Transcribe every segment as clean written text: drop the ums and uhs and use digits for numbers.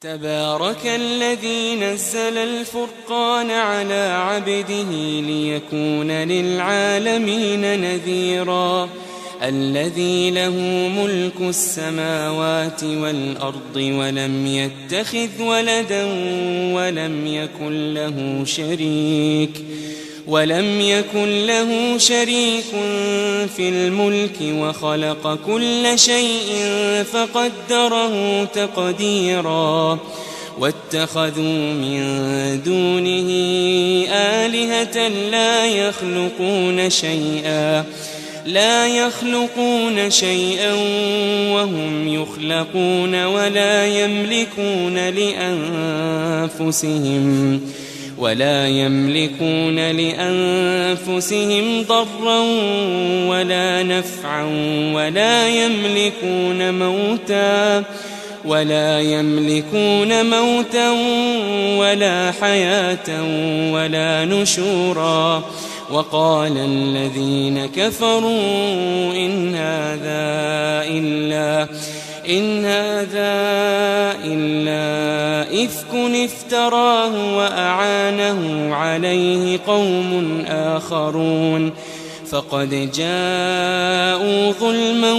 تبارك الذي نزل الفرقان على عبده ليكون للعالمين نذيرا الذي له ملك السماوات والأرض ولم يتخذ ولدا ولم يكن له شريك في الملك وخلق كل شيء فقدره تقديرا واتخذوا من دونه آلهة لا يخلقون شيئا وهم يخلقون ولا يملكون لأنفسهم ضرا ولا نفعا ولا يملكون موتا ولا حياة ولا نشورا وقال الذين كفروا إن هذا إلا إفك افتراه وأعانه عليه قوم آخرون فقد جاءوا ظلما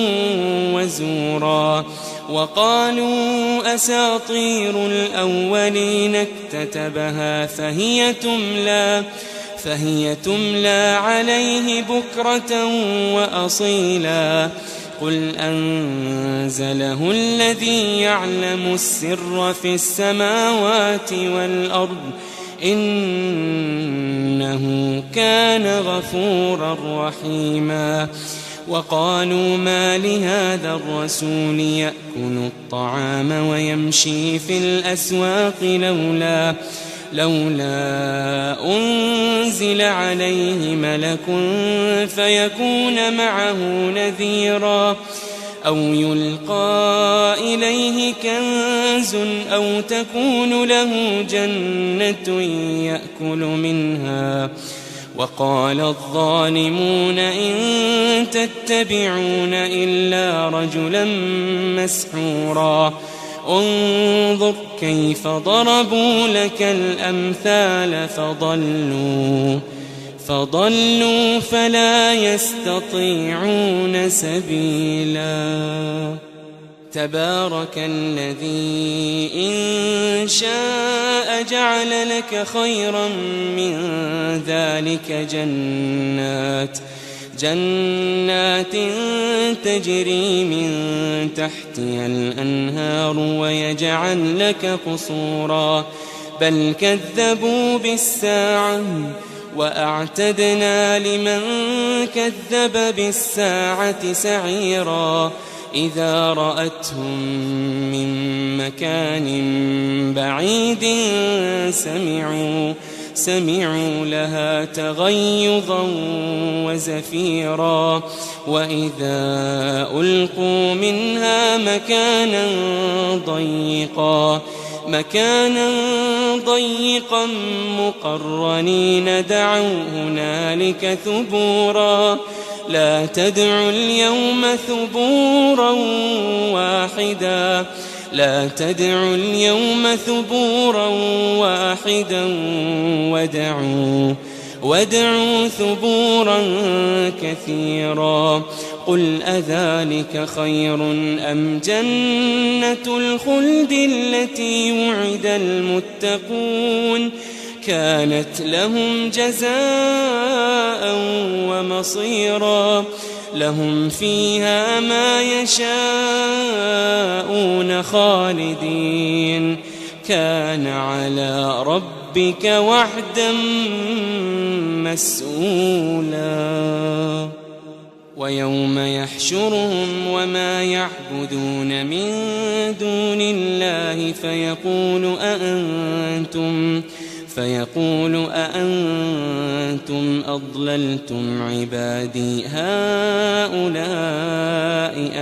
وزورا وقالوا أساطير الأولين اكتتبها فهي تملى عليه بكرة وأصيلا قل أنزله الذي يعلم السر في السماوات والأرض إنه كان غفورا رحيما وقالوا ما لهذا الرسول يأكل الطعام ويمشي في الأسواق لولا أنزل عليه ملك فيكون معه نذيرا أو يلقى إليه كنز أو تكون له جنة يأكل منها وقال الظالمون إن تتبعون إلا رجلا مسحورا انظر كيف ضربوا لك الأمثال فضلوا فلا يستطيعون سبيلا تبارك الذي إن شاء جعل لك خيرا من ذلك جنات تجري من تحتها الأنهار ويجعل لك قصورا بل كذبوا بالساعة وأعتدنا لمن كذب بالساعة سعيرا إذا رأتهم من مكان بعيد سمعوا لها تغيظا وزفيرا وإذا ألقوا منها مكانا ضيقا مقرنين دعوا هنالك ثبورا لا تدعوا اليوم ثبورا واحدا وادعوا ثبورا كثيرا قل أذلك خير أم جنة الخلد التي وعد المتقون كانت لهم جزاء ومصيرا لهم فيها ما يشاءون خالدين كان على ربك وعدا مسئولا ويوم يحشرهم وما يعبدون من دون الله فيقول أأنتم أضللتم عبادي هؤلاء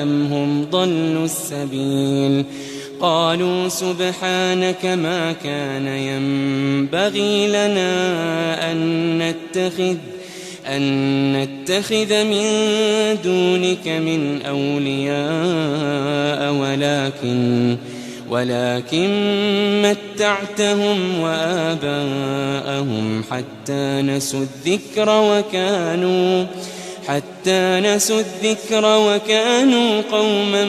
أم هم ضلوا السبيل قالوا سبحانك ما كان ينبغي لنا أن نتخذ من دونك من أولياء ولكن متعتهم وآباءهم حتى نسوا الذكر وكانوا قوما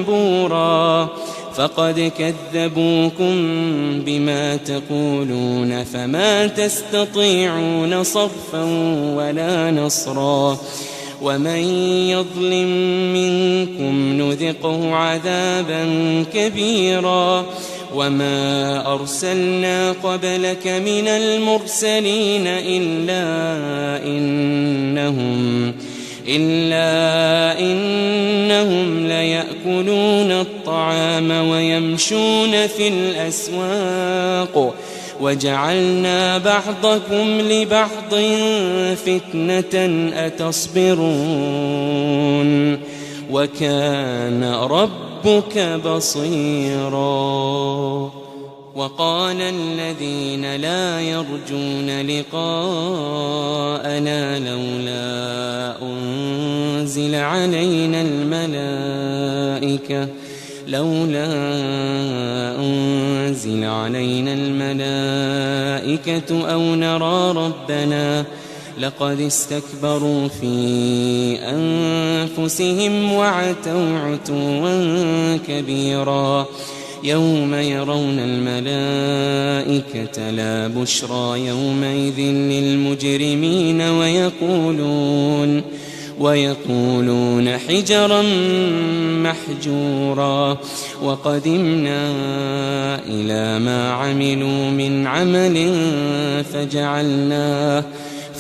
بورا فقد كذبوكم بما تقولون فما تستطيعون صرفا ولا نصرا ومن يظلم منكم نذقه عذابا كبيرا وما أرسلنا قبلك من المرسلين إلا إنهم ليأكلون الطعام ويمشون في الأسواق وجعلنا بعضكم لبعض فتنة أتصبرون وكان ربك بصيرا وقال الذين لا يرجون لقاءنا لولا أنزل علينا الملائكة أو نرى ربنا لقد استكبروا في أنفسهم وعتوا عتوا كبيرا يوم يرون الملائكة لا بشرى يومئذ للمجرمين ويقولون حجرا محجورا وقدمنا إلى ما عملوا من عمل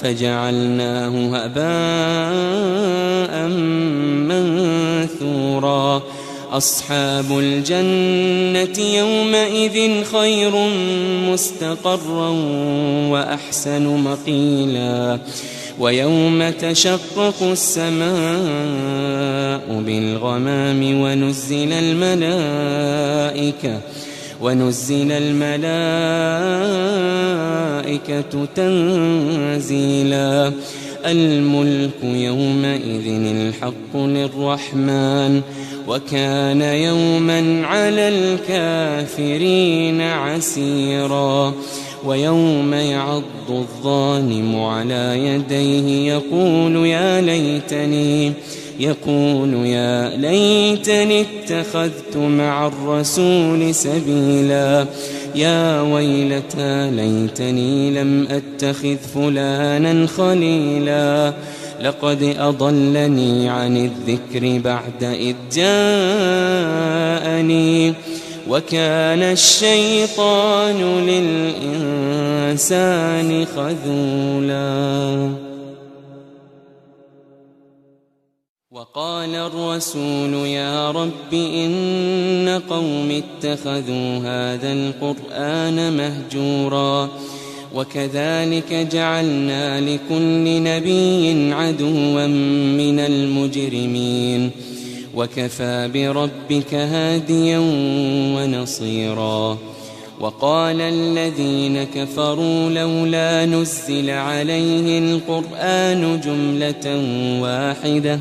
فجعلناه هباء منثورا أصحاب الجنة يومئذ خير مستقرا وأحسن مقيلا ويوم تشقق السماء بالغمام ونزل الملائكة تنزيلا الملك يومئذ الحق للرحمن وكان يوما على الكافرين عسيرا ويوم يعض الظالم على يديه يقول يا ليتني اتخذت مع الرسول سبيلا يا ويلتى ليتني لم أتخذ فلانا خليلا لقد أضلني عن الذكر بعد إذ جاءني وكان الشيطان للإنسان خذولا وقال الرسول يا رب إن قوم اتخذوا هذا القرآن مهجورا وكذلك جعلنا لكل نبي عدوا من المجرمين وكفى بربك هاديا ونصيرا وقال الذين كفروا لولا نزل عليه القرآن جملة واحدة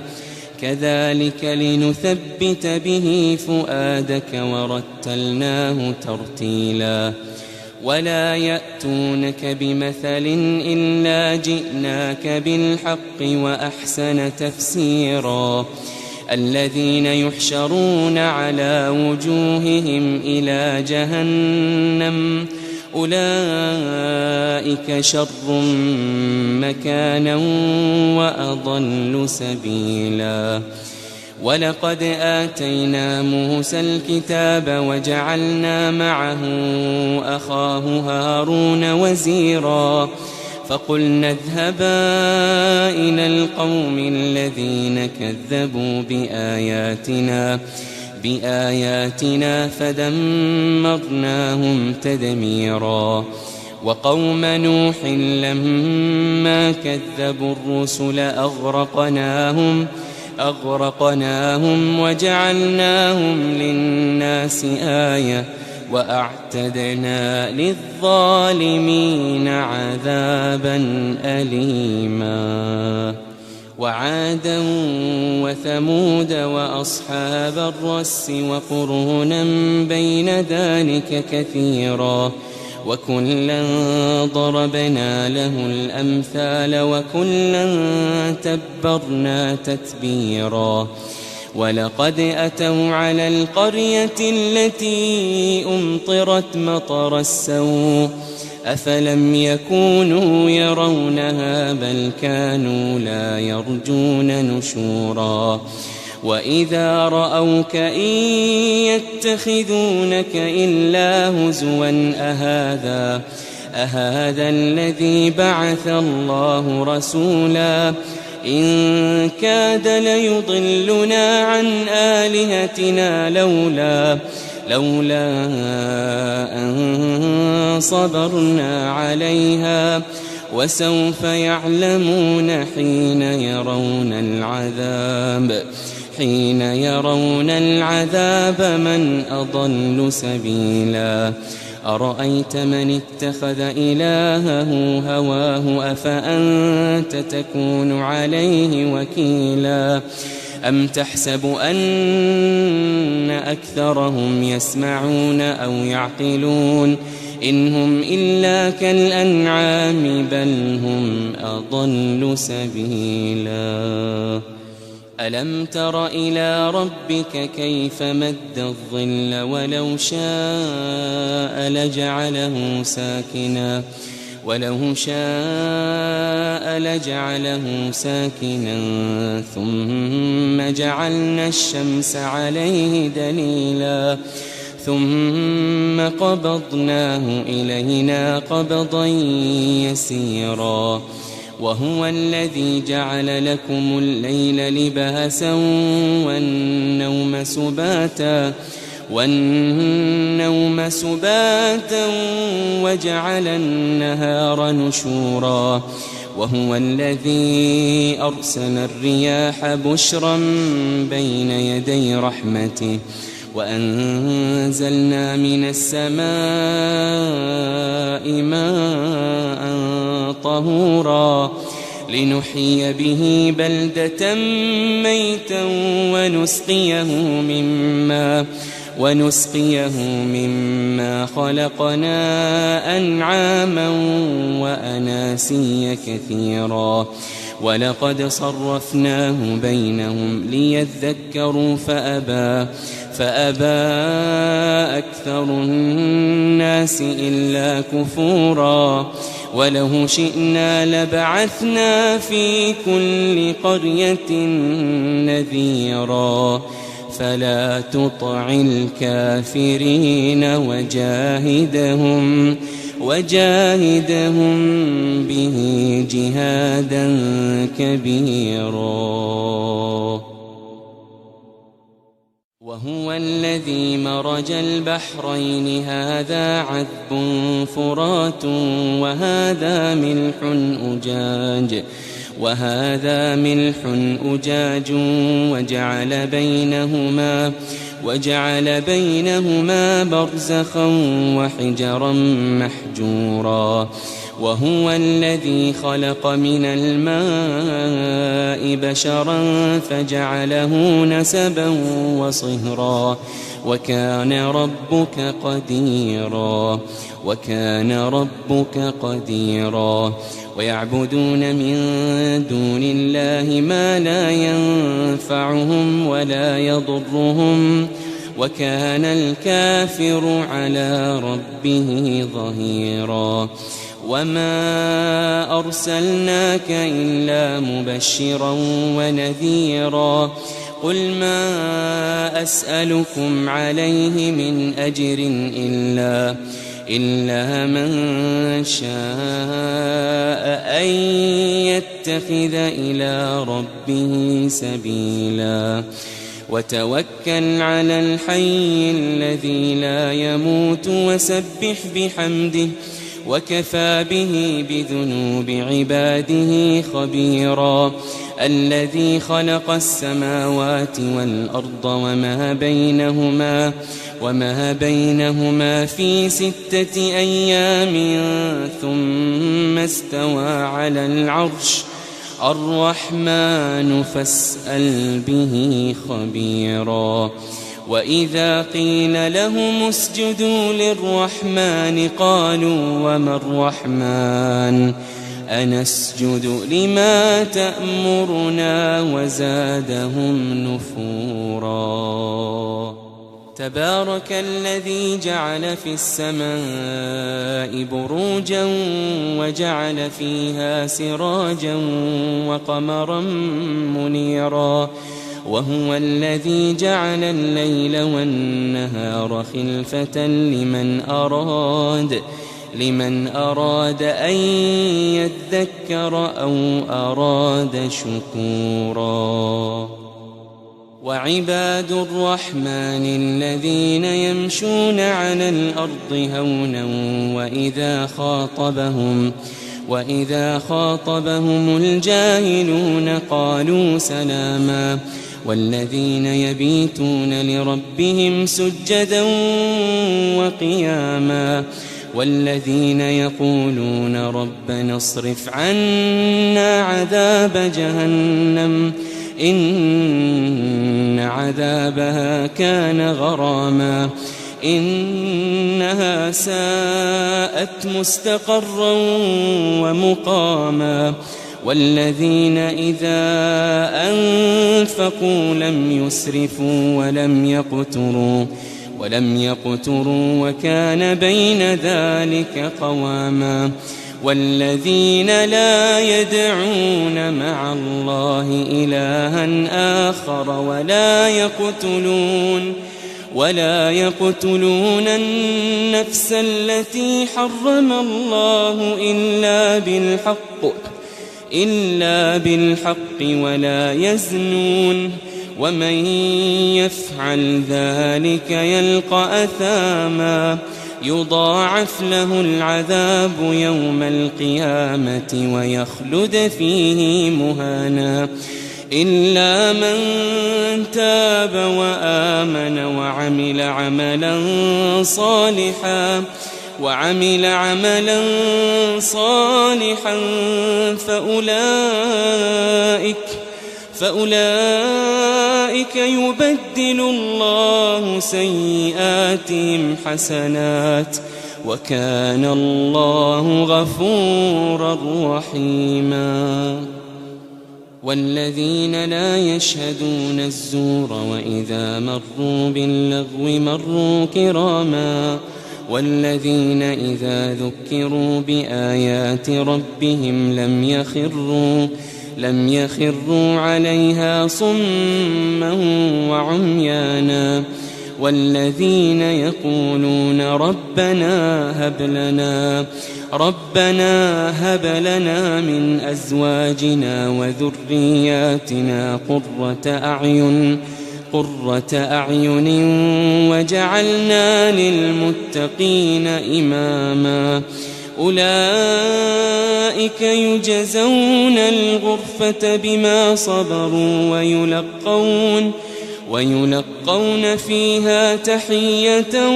كذلك لنثبت به فؤادك ورتلناه ترتيلا ولا يأتونك بمثل إلا جئناك بالحق وأحسن تفسيرا الذين يحشرون على وجوههم إلى جهنم أولئك شر مكانا وأضل سبيلا ولقد آتينا موسى الكتاب وجعلنا معه أخاه هارون وزيرا فقلنا اذهبا إلى القوم الذين كذبوا بآياتنا فدمرناهم تدميرا وقوم نوح لما كذبوا الرسل أغرقناهم وجعلناهم للناس آية وأعتدنا للظالمين عذابا أليما وعادا وثمود وأصحاب الرس وقرونا بين ذلك كثيرا وكلا ضربنا له الأمثال وكلا تبرنا تتبيرا ولقد أتوا على القرية التي أمطرت مطر السوء أفلم يكونوا يرونها بل كانوا لا يرجون نشورا وإذا رأوك إن يتخذونك إلا هزوا أهذا الذي بعث الله رسولا إن كاد ليضلنا عن آلهتنا لولا أن صبرنا عليها وسوف يعلمون حين يرون العذاب من أضل سبيلا أرأيت من اتخذ إلهه هواه أفأنت تكون عليه وكيلا أم تحسب أن أكثرهم يسمعون أو يعقلون إن هم إلا كالأنعام بل هم أضل سبيلا ألم تر إلى ربك كيف مد الظل ولو شاء لجعله ساكنا ثم جعلنا الشمس عليه دليلا ثم قبضناه إلينا قبضا يسيرا وهو الذي جعل لكم الليل لباسا والنوم سباتا وجعل النهار نشورا وهو الذي أرسل الرياح بشرا بين يدي رحمته وأنزلنا من السماء ماء طهورا لنحيي به بلدة ميتا ونسقيه مما خلقنا أنعاما وأناسيا كثيرا ولقد صرفناه بينهم ليذكروا فأبى أكثر الناس إلا كفورا ولو شئنا لبعثنا في كل قرية نذيرا فلا تطع الكافرين وجاهدهم به جهادا كبيرا وهو الذي مرج البحرين هذا عذب فرات وهذا ملح أجاج وجعل بينهما برزخا وحجرا محجورا وهو الذي خلق من الماء بشرا فجعله نسبا وصهرا وكان ربك قديرا ويعبدون من دون الله ما لا ينفعهم ولا يضرهم وكان الكافر على ربه ظهيرا وما أرسلناك إلا مبشرا ونذيرا قل ما أسألكم عليه من أجر إلا من شاء أن يتخذ إلى ربه سبيلا وتوكل على الحي الذي لا يموت وسبح بحمده وكفى به بذنوب عباده خبيرا الذي خلق السماوات والأرض وما بينهما في 6 أيام ثم استوى على العرش الرحمن فاسأل به خبيرا وإذا قيل لهم اسجدوا للرحمن قالوا وما الرحمن أنسجد لما تأمرنا وزادهم نفورا تبارك الذي جعل في السماء بروجا وجعل فيها سراجا وقمرا منيرا وهو الذي جعل الليل والنهار خلفة لمن أراد أن يذكر أو أراد شكورا وعباد الرحمن الذين يمشون على الأرض هونا وإذا خاطبهم الجاهلون قالوا سلاما والذين يبيتون لربهم سجدا وقياما والذين يقولون ربنا اصرف عنا عذاب جهنم إن عذابها كان غراما إنها ساءت مستقرا ومقاما والذين إذا أنفقوا لم يسرفوا ولم يقتروا وكان بين ذلك قواما والذين لا يدعون مع الله إلها آخر ولا يقتلون النفس التي حرم الله إلا بالحق ولا يزنون ومن يفعل ذلك يلقى أثاما يضاعف له العذاب يوم القيامة ويخلد فيه مهانا إلا من تاب وآمن وعمل عملا صالحا فأولئك يبدل الله سيئاتهم حسنات وكان الله غفورا رحيما والذين لا يشهدون الزور وإذا مروا باللغو مروا كراما والذين إذا ذكروا بآيات ربهم لم يخروا عليها صما وعميانا والذين يقولون ربنا هب لنا من أزواجنا وذرياتنا قرة أعين وجعلنا للمتقين إماما أولئك يجزون الغرفة بما صبروا ويلقون فيها تحية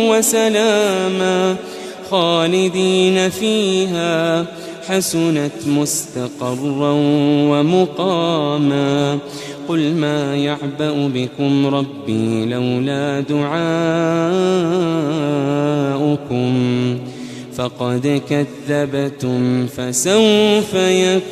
وسلاما خالدين فيها حسنت مستقرا ومقاما قل ما يعبأ بكم ربي لولا دعاؤكم فقد كذبتم فسوف يكون